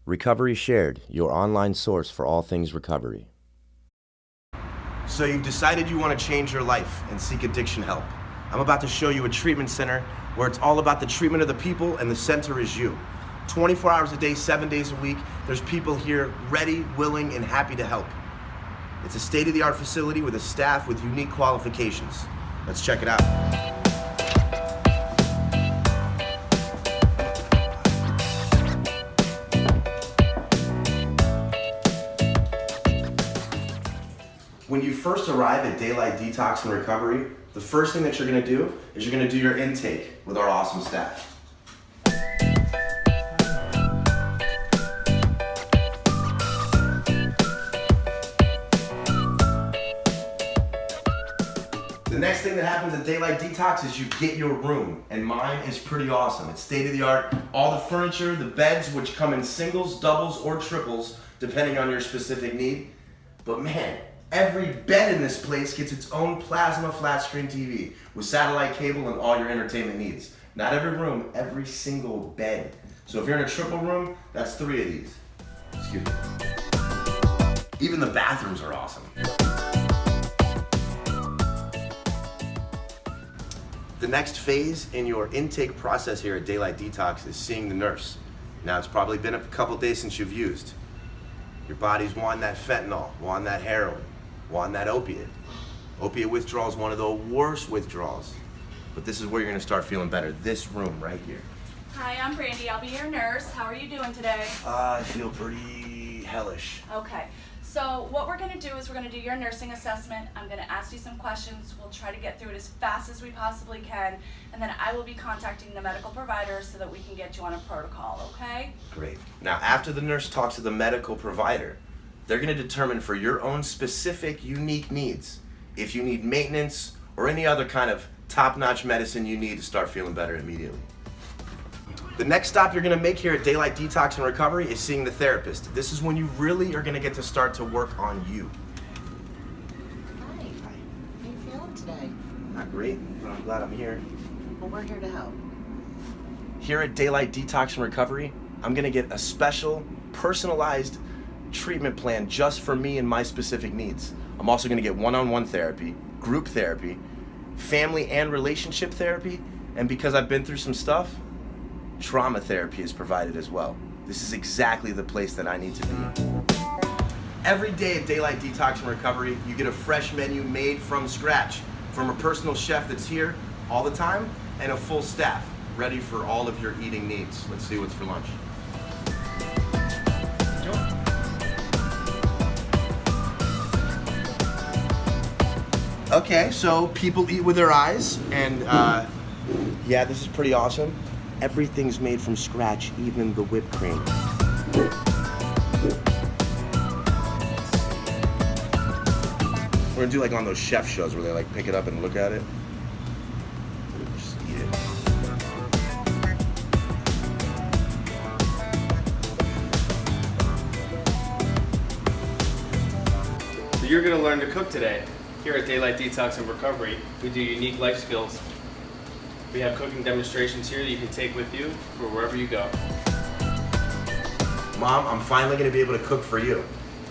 Recovery Shared, your online source for all things recovery. So you've decided you want to change your life and seek addiction help. I'm about to show you a treatment center where it's all about the treatment of the people and the center is you. 24 hours a day, 7 days a week, there's people here ready, willing, and happy to help. It's a state-of-the-art facility with a staff with unique qualifications. Let's check it out. When you first arrive at Daylight Detox and Recovery, the first thing that you're going to do is you're going to do your intake with our awesome staff. The next thing that happens at Daylight Detox is you get your room, and mine is pretty awesome. It's state-of-the-art. All the furniture, the beds, which come in singles, doubles, or triples, depending on your specific need. But man, every bed in this place gets its own plasma flat screen TV with satellite cable and all your entertainment needs. Not every room, every single bed. So if you're in a triple room, that's 3 of these. Excuse me. Even the bathrooms are awesome. The next phase in your intake process here at Daylight Detox is seeing the nurse. Now it's probably been a couple days since you've used. Your body's wanting that fentanyl, wanting that heroin, wanting that opiate. Opiate withdrawal is one of the worst withdrawals, but this is where you're gonna start feeling better. This room right here. Hi, I'm Brandy. I'll be your nurse. How are you doing today? I feel pretty hellish. Okay. So what we're gonna do is we're gonna do your nursing assessment. I'm gonna ask you some questions. We'll try to get through it as fast as we possibly can, and then I will be contacting the medical provider so that we can get you on a protocol, okay? Great. Now, after the nurse talks to the medical provider, they're gonna determine for your own specific, unique needs if you need maintenance or any other kind of top-notch medicine you need to start feeling better immediately. The next stop you're gonna make here at Daylight Detox and Recovery is seeing the therapist. This is when you really are gonna get to start to work on you. Hi. How are you feeling today? Not great, but I'm glad I'm here. Well, we're here to help. Here at Daylight Detox and Recovery, I'm gonna get a special, personalized treatment plan just for me and my specific needs. I'm also gonna get one-on-one therapy, group therapy, family and relationship therapy, and because I've been through some stuff, trauma therapy is provided as well. This is exactly the place that I need to be. Every day at Daylight Detox and Recovery, you get a fresh menu made from scratch from a personal chef that's here all the time and a full staff ready for all of your eating needs. Let's see what's for lunch. Okay, so people eat with their eyes, and yeah, this is pretty awesome. Everything's made from scratch, even the whipped cream. We're gonna do like on those chef shows where they like pick it up and look at it. Just eat it. So you're gonna learn to cook today. Here at Daylight Detox and Recovery, we do unique life skills. We have cooking demonstrations here that you can take with you for wherever you go. Mom, I'm finally gonna be able to cook for you.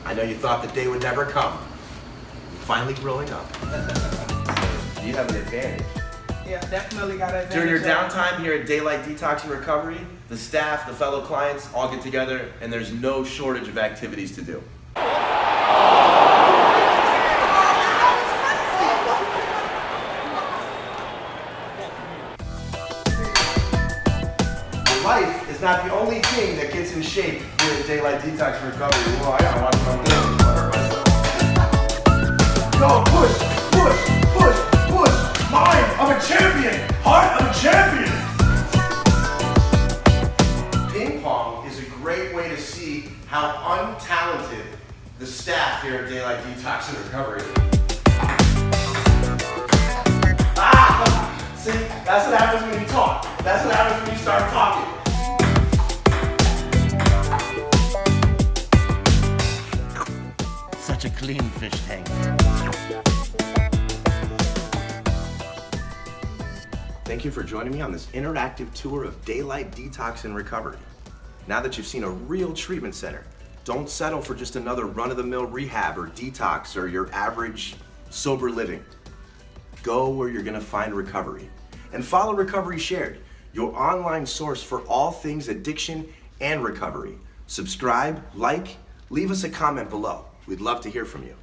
I know you thought the day would never come. I'm finally growing up. You have an advantage. Yeah, definitely got an advantage. During your downtime here at Daylight Detox and Recovery, the staff, the fellow clients all get together and there's no shortage of activities to do. Life is not the only thing that gets in shape here at Daylight Detox and Recovery. Whoa, I gotta watch my thing. I hurt myself. Go, push, push, push, push. Mind of a champion. Heart of a champion. Ping pong is a great way to see how untalented the staff here at Daylight Detox and Recovery is. See, that's what happens when you talk. That's what happens when you start talking. Such a clean fish tank. Thank you for joining me on this interactive tour of Daylight Detox and Recovery. Now that you've seen a real treatment center, don't settle for just another run-of-the-mill rehab or detox or your average sober living. Go where you're gonna find recovery. And follow Recovery Shared, your online source for all things addiction and recovery. Subscribe, like, leave us a comment below. We'd love to hear from you.